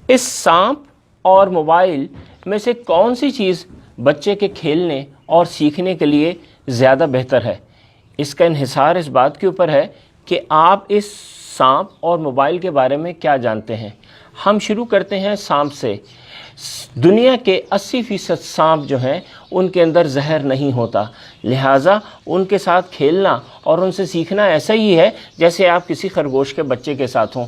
اس سانپ اور موبائل میں سے کون سی چیز بچے کے کھیلنے اور سیکھنے کے لیے زیادہ بہتر ہے؟ اس کا انحصار اس بات کے اوپر ہے کہ آپ اس سانپ اور موبائل کے بارے میں کیا جانتے ہیں۔ ہم شروع کرتے ہیں سانپ سے۔ دنیا کے 80% سانپ جو ہیں ان کے اندر زہر نہیں ہوتا، لہٰذا ان کے ساتھ کھیلنا اور ان سے سیکھنا ایسا ہی ہے جیسے آپ کسی خرگوش کے بچے کے ساتھ ہوں۔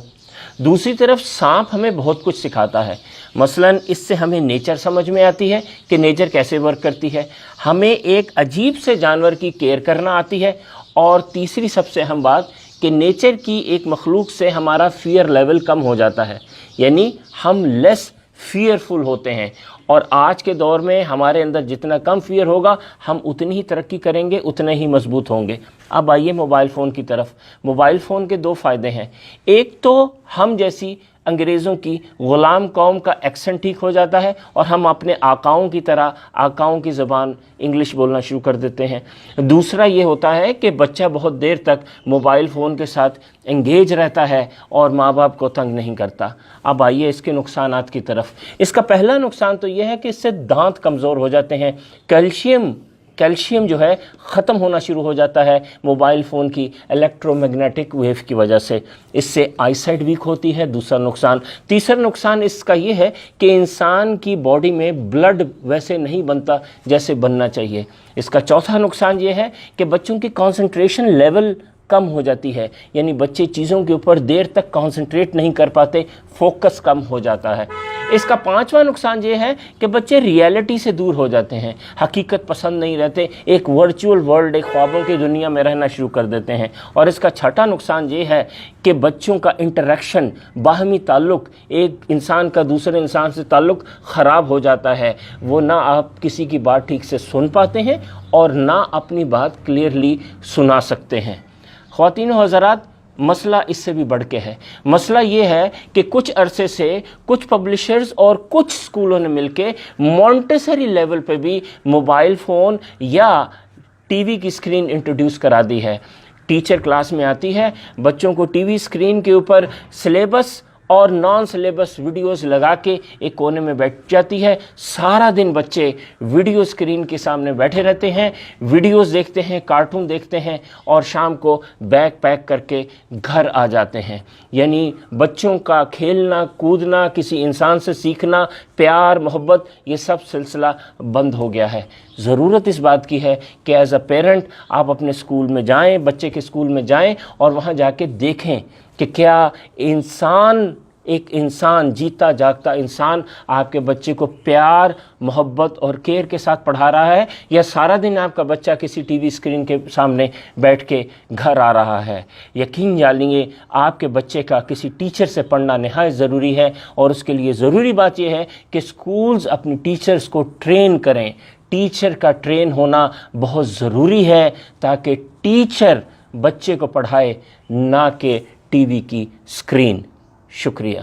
دوسری طرف سانپ ہمیں بہت کچھ سکھاتا ہے، مثلاً اس سے ہمیں نیچر سمجھ میں آتی ہے کہ نیچر کیسے ورک کرتی ہے، ہمیں ایک عجیب سے جانور کی کیئر کرنا آتی ہے، اور تیسری سب سے اہم بات کہ نیچر کی ایک مخلوق سے ہمارا فیئر لیول کم ہو جاتا ہے، یعنی ہم لیس فیئرفل ہوتے ہیں، اور آج کے دور میں ہمارے اندر جتنا کم فیئر ہوگا ہم اتنی ہی ترقی کریں گے، اتنے ہی مضبوط ہوں گے۔ اب آئیے موبائل فون کی طرف۔ موبائل فون کے دو فائدے ہیں، ایک تو ہم جیسی انگریزوں کی غلام قوم کا ایکسنٹ ٹھیک ہو جاتا ہے اور ہم اپنے آقاؤں کی طرح آقاؤں کی زبان انگلش بولنا شروع کر دیتے ہیں۔ دوسرا یہ ہوتا ہے کہ بچہ بہت دیر تک موبائل فون کے ساتھ انگیج رہتا ہے اور ماں باپ کو تنگ نہیں کرتا۔ اب آئیے اس کے نقصانات کی طرف۔ اس کا پہلا نقصان تو یہ ہے کہ اس سے دانت کمزور ہو جاتے ہیں، کیلشیم جو ہے ختم ہونا شروع ہو جاتا ہے موبائل فون کی الیکٹرو میگنیٹک ویو کی وجہ سے، اس سے آئی سائٹ ویک ہوتی ہے، دوسرا نقصان۔ تیسرا نقصان اس کا یہ ہے کہ انسان کی باڈی میں بلڈ ویسے نہیں بنتا جیسے بننا چاہیے۔ اس کا چوتھا نقصان یہ ہے کہ بچوں کی کنسنٹریشن لیول کم ہو جاتی ہے، یعنی بچے چیزوں کے اوپر دیر تک کنسنٹریٹ نہیں کر پاتے، فوکس کم ہو جاتا ہے۔ اس کا پانچواں نقصان یہ ہے کہ بچے ریئلٹی سے دور ہو جاتے ہیں، حقیقت پسند نہیں رہتے، ایک ورچوئل ورلڈ، ایک خوابوں کی دنیا میں رہنا شروع کر دیتے ہیں۔ اور اس کا چھٹا نقصان یہ ہے کہ بچوں کا انٹریکشن، باہمی تعلق، ایک انسان کا دوسرے انسان سے تعلق خراب ہو جاتا ہے، وہ نہ آپ کسی کی بات ٹھیک سے سن پاتے ہیں اور نہ اپنی بات کلیئرلی سنا سکتے ہیں۔ خواتین و حضرات، مسئلہ اس سے بھی بڑھ کے ہے۔ مسئلہ یہ ہے کہ کچھ عرصے سے کچھ پبلشرز اور کچھ اسکولوں نے مل کے مونٹیسری لیول پہ بھی موبائل فون یا ٹی وی کی اسکرین انٹروڈیوس کرا دی ہے۔ ٹیچر کلاس میں آتی ہے، بچوں کو ٹی وی اسکرین کے اوپر سلیبس اور نان سلیبس ویڈیوز لگا کے ایک کونے میں بیٹھ جاتی ہے، سارا دن بچے ویڈیو اسکرین کے سامنے بیٹھے رہتے ہیں، ویڈیوز دیکھتے ہیں، کارٹون دیکھتے ہیں، اور شام کو بیگ پیک کر کے گھر آ جاتے ہیں۔ یعنی بچوں کا کھیلنا کودنا، کسی انسان سے سیکھنا، پیار محبت، یہ سب سلسلہ بند ہو گیا ہے۔ ضرورت اس بات کی ہے کہ ایز اے پیرنٹ آپ اپنے اسکول میں جائیں، بچے کے اسکول میں جائیں اور وہاں جا کے دیکھیں کہ کیا ایک انسان جیتا جاگتا انسان آپ کے بچے کو پیار محبت اور کیئر کے ساتھ پڑھا رہا ہے، یا سارا دن آپ کا بچہ کسی ٹی وی اسکرین کے سامنے بیٹھ کے گھر آ رہا ہے۔ یقین جانیے آپ کے بچے کا کسی ٹیچر سے پڑھنا نہایت ضروری ہے، اور اس کے لیے ضروری بات یہ ہے کہ اسکولز اپنی ٹیچرز کو ٹرین کریں۔ ٹیچر کا ٹرین ہونا بہت ضروری ہے تاکہ ٹیچر بچے کو پڑھائے، نہ کہ ٹی وی کی اسکرین۔ شکریہ۔